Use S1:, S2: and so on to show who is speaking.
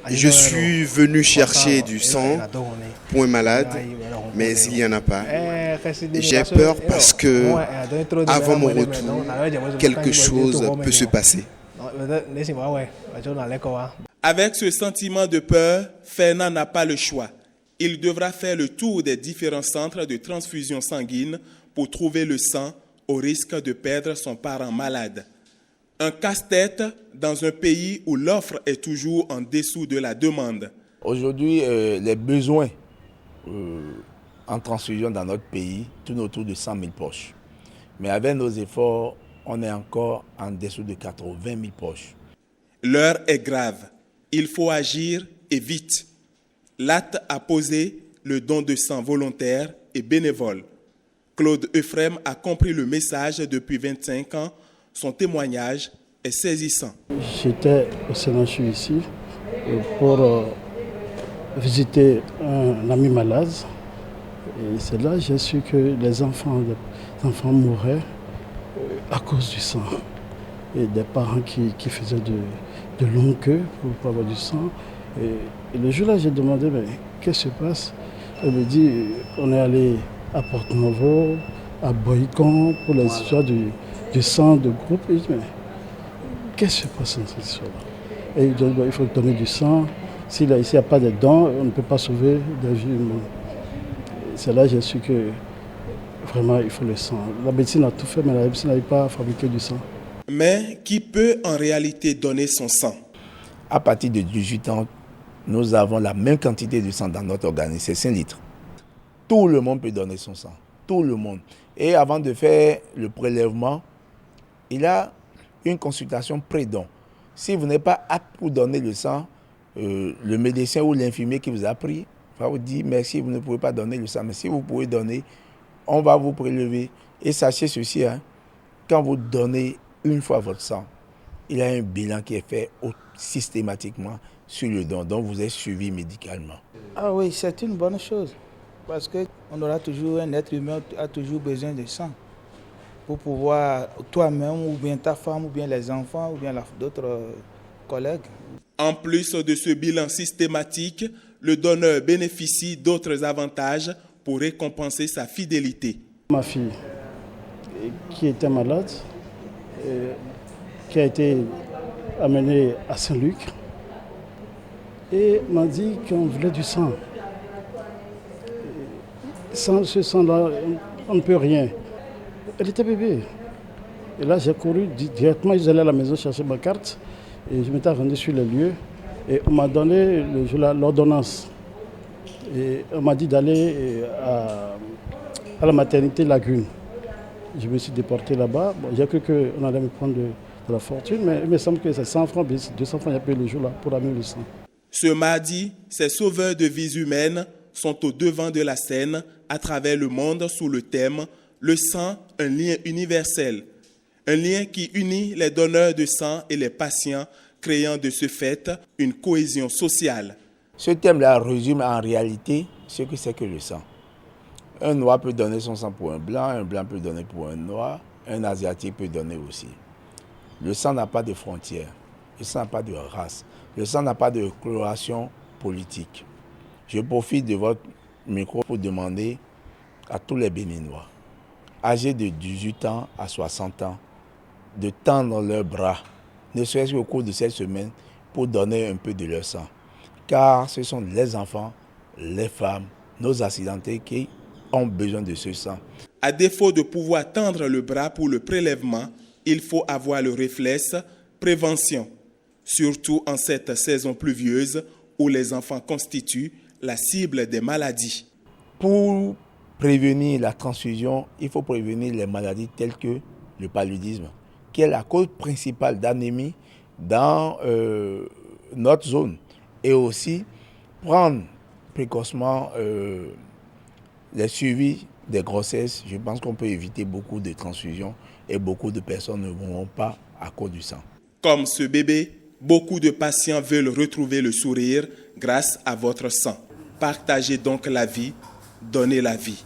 S1: Je suis venu chercher du sang pour un malade, mais il n'y en a pas. J'ai peur parce que, avant mon retour, quelque chose peut se passer.
S2: Avec ce sentiment de peur, Fernand n'a pas le choix. Il devra faire le tour des différents centres de transfusion sanguine pour trouver le sang au risque de perdre son parent malade. Un casse-tête dans un pays où l'offre est toujours en dessous de la demande.
S3: Aujourd'hui, les besoins en transfusion dans notre pays tournent autour de 100 000 poches. Mais avec nos efforts, on est encore en dessous de 80 000 poches.
S2: L'heure est grave. Il faut agir et vite. L'acte a posé le don de sang volontaire et bénévole. Claude Euphrem a compris le message depuis 25 ans. Son témoignage est saisissant.
S4: J'étais au CNHU ici pour visiter un ami malade. Et c'est là que j'ai su que les enfants mouraient à cause du sang. Et des parents qui faisaient de longues queues pour avoir du sang. Et le jour-là, j'ai demandé, mais qu'est-ce qui se passe? Elle me dit, on est allé à Porte-Novo, à Boycon, pour les histoires du sang de groupe. Et je dis, mais qu'est-ce qui se passe dans cette histoire-là? Et il dit, il faut donner du sang. S'il n'y a pas de dons, on ne peut pas sauver des vies humaines. C'est là que j'ai su que vraiment, il faut le sang. La médecine a tout fait, mais la médecine n'arrive pas à fabriquer du sang.
S2: Mais qui peut en réalité donner son sang?
S3: À partir de 18 ans, nous avons la même quantité de sang dans notre organisme, c'est 5 litres. Tout le monde peut donner son sang, tout le monde. Et avant de faire le prélèvement, il y a une consultation pré-don. Si vous n'êtes pas apte pour donner le sang, le médecin ou l'infirmier qui vous a pris va vous dire merci, vous ne pouvez pas donner le sang. Mais si vous pouvez donner, on va vous prélever. Et sachez ceci, quand vous donnez une fois votre sang, il y a un bilan qui est fait systématiquement sur le don, dont vous êtes suivi médicalement.
S5: Ah oui, c'est une bonne chose, parce qu'on aura toujours, un être humain a toujours besoin de sang pour pouvoir, toi-même, ou bien ta femme, ou bien les enfants, ou bien d'autres collègues.
S2: En plus de ce bilan systématique, le donneur bénéficie d'autres avantages pour récompenser sa fidélité.
S4: Ma fille, qui était malade, qui a été amenée à Saint-Luc, et m'a dit qu'on voulait du sang. Sans ce sang-là, on ne peut rien. Elle était bébé. Et là, j'ai couru directement, je suis allé à la maison chercher ma carte, et je m'étais rendu sur les lieux, et on m'a donné l'ordonnance. Et on m'a dit d'aller à la maternité Lagune. Je me suis déporté là-bas. Bon, j'ai cru qu'on allait me prendre de la fortune, mais il me semble que c'est 100 francs, 200 francs, il y a payé le jour là pour amener le sang.
S2: Ce mardi, ces sauveurs de vies humaines sont au devant de la scène à travers le monde sous le thème « Le sang, un lien universel ». Un lien qui unit les donneurs de sang et les patients, créant de ce fait une cohésion sociale.
S3: Ce thème-là résume en réalité ce que c'est que le sang. Un noir peut donner son sang pour un blanc peut donner pour un noir, un asiatique peut donner aussi. Le sang n'a pas de frontières, le sang n'a pas de race, le sang n'a pas de coloration politique. Je profite de votre micro pour demander à tous les Béninois, âgés de 18 ans à 60 ans, de tendre leurs bras, ne serait-ce qu'au cours de cette semaine, pour donner un peu de leur sang. Car ce sont les enfants, les femmes, nos accidentés qui ont besoin de ce sang.
S2: À défaut de pouvoir tendre le bras pour le prélèvement, il faut avoir le réflexe prévention, surtout en cette saison pluvieuse où les enfants constituent la cible des maladies.
S3: Pour prévenir la transfusion, il faut prévenir les maladies telles que le paludisme, qui est la cause principale d'anémie dans notre zone. Et aussi prendre précocement les suivis des grossesses. Je pense qu'on peut éviter beaucoup de transfusions et beaucoup de personnes ne mourront pas à cause du sang.
S2: Comme ce bébé, beaucoup de patients veulent retrouver le sourire grâce à votre sang. Partagez donc la vie, donnez la vie.